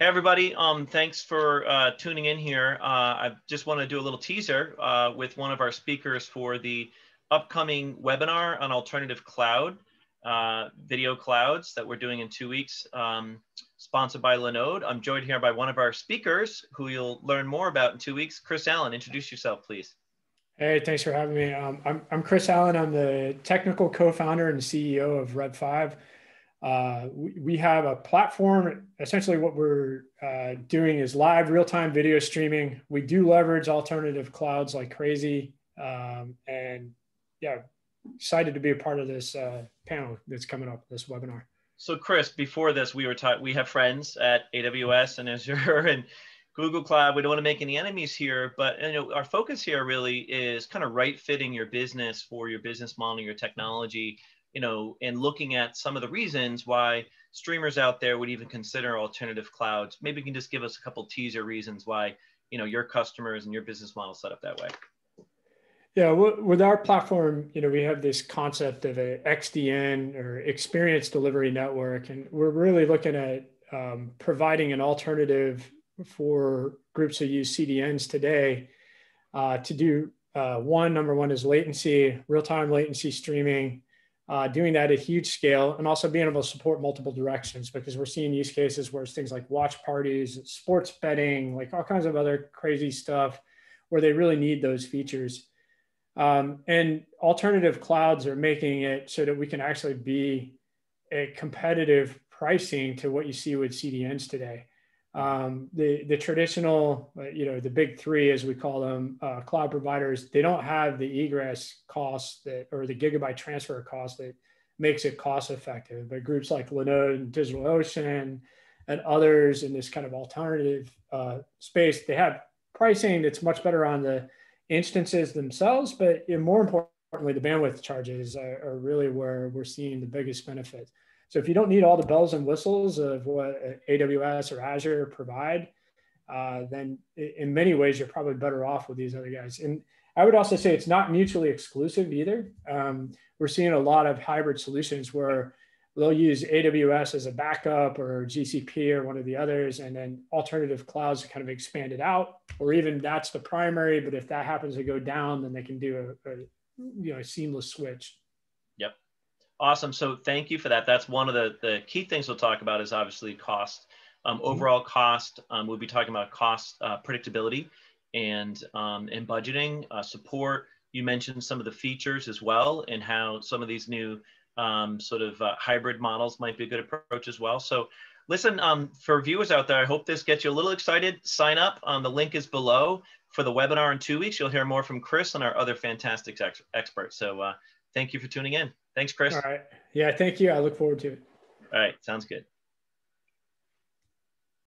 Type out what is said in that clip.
Hey everybody, thanks for tuning in here. I just want to do a little teaser with one of our speakers for the upcoming webinar on alternative cloud, video clouds that we're doing in 2 weeks, sponsored by Linode. I'm joined here by one of our speakers who you'll learn more about in 2 weeks. Chris Allen, introduce yourself, please. Hey, thanks for having me. I'm Chris Allen. I'm the technical co-founder and CEO of Red5. We have a platform. Essentially, what we're doing is live real-time video streaming. We do leverage alternative clouds like crazy. And yeah, excited to be a part of this panel that's coming up, this webinar. So Chris, before this, we have friends at AWS and Azure and Google Cloud. We don't want to make any enemies here, but our focus here really is kind of right fitting your business for your business model, your technology, and looking at some of the reasons why streamers out there would even consider alternative clouds. Maybe you can just give us a couple teaser reasons why, your customers and your business model set up that way. Yeah, with our platform, we have this concept of a XDN or experience delivery network, and we're really looking at providing an alternative for groups who use CDNs today to do number one is latency, real-time latency streaming, doing that at huge scale, and also being able to support multiple directions, because we're seeing use cases where it's things like watch parties, sports betting, like all kinds of other crazy stuff where they really need those features. And alternative clouds are making it so that we can actually be a competitive pricing to what you see with CDNs today. The traditional, the big three, as we call them, cloud providers, they don't have the egress costs or the gigabyte transfer cost that makes it cost effective. But groups like Linode and DigitalOcean and others in this kind of alternative space, they have pricing that's much better on the instances themselves, but more importantly, the bandwidth charges are really where we're seeing the biggest benefit. So if you don't need all the bells and whistles of what AWS or Azure provide, then in many ways, you're probably better off with these other guys. And I would also say it's not mutually exclusive either. We're seeing a lot of hybrid solutions where they'll use AWS as a backup or GCP or one of the others, and then alternative clouds kind of expand it out, or even that's the primary, but if that happens to go down, then they can do a seamless switch. Yep. Awesome. So thank you for that. That's one of the key things we'll talk about is obviously cost, overall cost. We'll be talking about cost predictability and budgeting, support. You mentioned some of the features as well and how some of these new hybrid models might be a good approach as well. So listen, for viewers out there, I hope this gets you a little excited. Sign up. The link is below for the webinar in 2 weeks. You'll hear more from Chris and our other fantastic experts. So thank you for tuning in. Thanks, Chris. All right. Yeah, thank you. I look forward to it. All right. Sounds good.